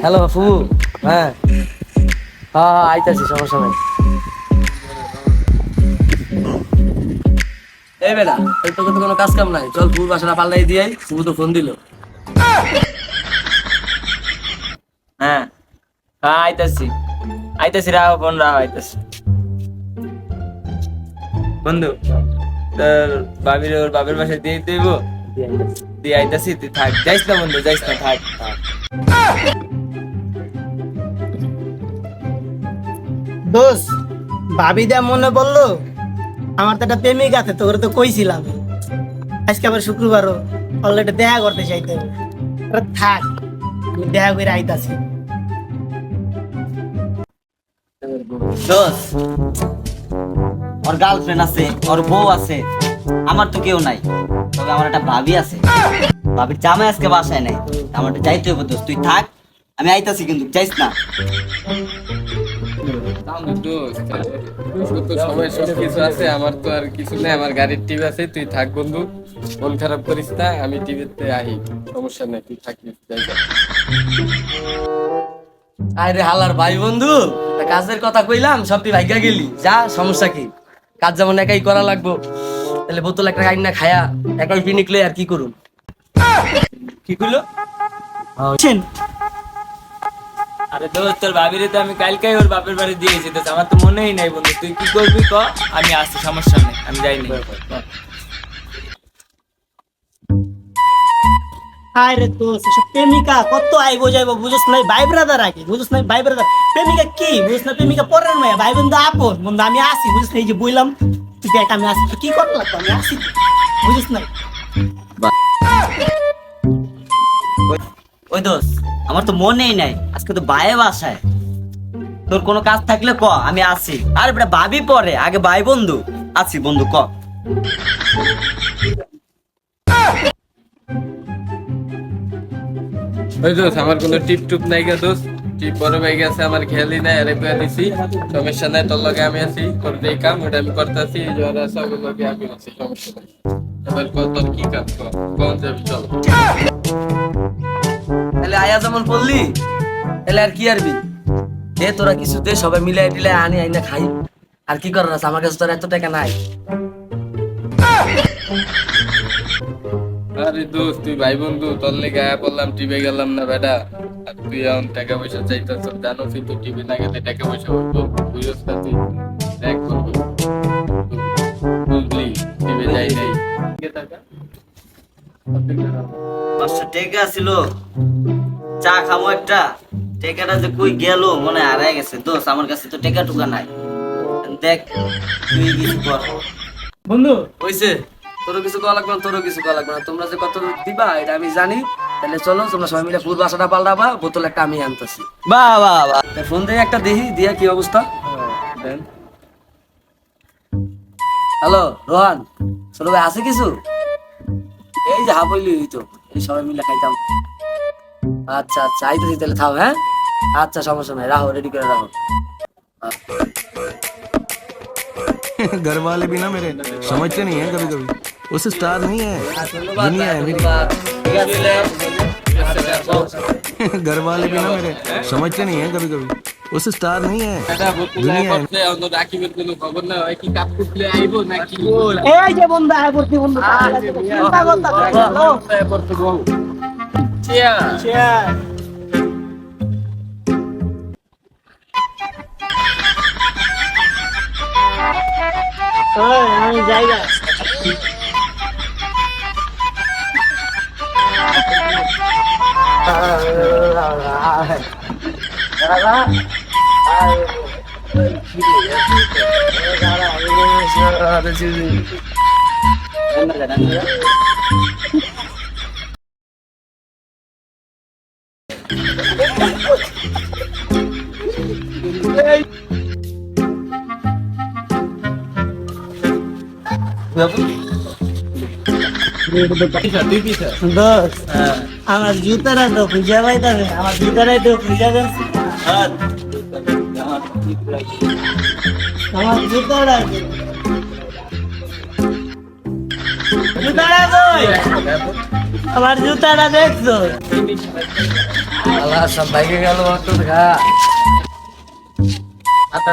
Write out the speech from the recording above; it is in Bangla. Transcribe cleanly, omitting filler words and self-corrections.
হ্যালো বাপু। হ্যাঁ হ্যাঁ আইতাছি, সমস্যা নাই। এই বেটা, তোকে তো কোনো কাজ কাম নাই, চল ফুল বাসাটা পাল্লাই দিয়ে ফুল তো ফোন দিল। হ্যাঁ হ্যাঁ আইতাছি আইতাছি, রাও বোন রাও, আইতাছি। বন্ধু তোর বাবির ওর বাপের বাসায় দিয়ে দেব, দিয়ে আইতাছি, তুই থাক, যাইস না বন্ধু, যাইস না, থাক। দোষ ভাবি দা মনে বললো আমার তো একটা প্রেমিক আছে, তোর তো কইছিলাম আজকে আবার শুক্রবারও অলরেডি দেখা করতে চাইতে হবে। থাক আমি দেখা করে আইতাছি। দোষ ওর গার্লফ্রেন্ড আছে, ওর বউ আছে, আমার তো কেউ নাই, তবে আমার একটা ভাবি আছে। ভাবির জামাই আজকে বাসায় নাই, আমার তো যাইতে হবে। দোষ তুই থাক, আমি আইতাছি, কিন্তু যাইস না। সময় সবকিছু আছে, আমার তো আর কিছু নেই, আমার গাড়ির টিভি আছে, তুই থাক বন্ধু, মন খারাপ করিস না, আমি টিভিতে আহি, সমস্যা নেই, তুই থাকিস, যাই যা। আরে হালার ভাই বন্ধু, তা কাজের কথা কইলাম, সব তুই ভাগ্যা গেলি, যা, সমস্যা কি? কাজ যেমন একাই করা লাগবো, তাহলে বোতল একটা গাড়ি না খায়া একাই পিনিকলে আর কি করুম? কি করলো? ছেন, আরে দোস্ত, তোর ভাবিরে তো আমি কালকেই ওর বাপের বাড়ি দিয়েছি, তো আমার তো মনেই নাই বন্ধু, তুই কি করবি ক, আমি আসছি, সমস্যা নেই, আমি যাইনি। আরে দোষ এসব প্রেমিকা কত আইবো যাইবো, বুঝছ নাই? ভাই ব্রাদার আগে, বুঝছ নাই? ভাই ব্রাদার, প্রেমিকা কি বুঝছ না? প্রেমিকা পরের মেয়ে, ভাই বন্ধু আপন বন্ধু। আমি আসি, বুঝছ না? এই যে বইলাম তুই দেখ, আমি আসি, কি করতে লাগতো, আমি আসি, বুঝছ নাই? ওই দোষ, আমার তো মনেই নাই, আজকে তো বায়ে বাসায়। তোর কোনো কাজ থাকলে ক, আমি আসি। আরে বেটা, ভাবি পরে, আগে ভাই বন্ধু। আছি বন্ধু, ক। ওই দোষ, আমার কোনো টিপ টুপ নাই গে দোষ, টিপ বড় ভাই গেছে, আমার খেয়ালই নাই, আরে পেয়ে দিছি, সমস্যা নাই, তোর লগে আমি আছি, তোর যেই কাম ওটা আমি করতেছি, এই জ্বর আছে ওগুলো লগে আমি আছি, সমস্যা নাই। এবার কর, তোর কি কাম কর, কোন যাবি, চল। তাহলে আয়া যেমন বললি, তাহলে আর কি আরবি? দে তোরা কিছু দে, সবাই মিলাই টিলাই আনি আইনা খাই। আর কি করার আছে, আমার কাছে তোর এত টাকা নাই। আরে দোস্ত, তুই ভাই বন্ধু, তোর লেগে আয়া বললাম, টিভি গেলাম না বেটা, আর তুই এখন টাকা পয়সা চাইতেছ, জানোস তুই টিভি না গেলে টাকা পয়সা হতো, বুঝছ না? তুই দেখ বন্ধু, বুঝলি টিভি যাই নাই, পাঁচশো টাকা ছিল, চা খাবো একটা, টাকাটা যে কই গেল মনে হয় হারাই গেছে। দোষ আমার কাছে তো টাকা টুকা নাই, দেখ তুই কিছু কর। বন্ধু হইছে, তোরও কিছু করা লাগবে না, তোরও কিছু করা লাগবে না, তোমরা যে কত দিবা এটা আমি জানি। তাহলে চলো, তোমরা সবাই মিলে ফুল বাসাটা পাল্টাবা, বোতল একটা আমি আনতেছি। বাহ বাহ বাহ। ফোন দিয়ে একটা দেখি, দিয়া কি অবস্থা। হ্যালো রোহান, ছোট ভাই আছে কিছু? এই যে হাবইলি তো, এই সবাই মিলে খাইতাম। আচ্ছা আচ্ছা, আইতেছি তাহলে, থাও। হ্যাঁ আচ্ছা, সমস্যা নাই, রাখো, রেডি করে রাখো। घर वाले भी ना मेरे समझते नहीं है, कभी कभी उस स्टार नहीं है, दुनिया है मेरी। घर वाले भी ना मेरे समझते नहीं है, कभी कभी उस स्टार नहीं है, दुनिया है। রাকিবের কোনো খবর না হয়, কি কাপ কুটলে আইবো নাকি? এই যে বন্ধু আয় করতে বন্ধু, চিন্তা করতে আমি জায়গা দোষ, আমার জুতারা তো খুঁজে পাইতাম, আমার জুতারাই তো খুঁজে দেন, আমার জুতারা জুতারা কই? আমার জুতাটা দেখছো? আল্লাহ সব ভাইকে গেল তোর ঘা। আচ্ছা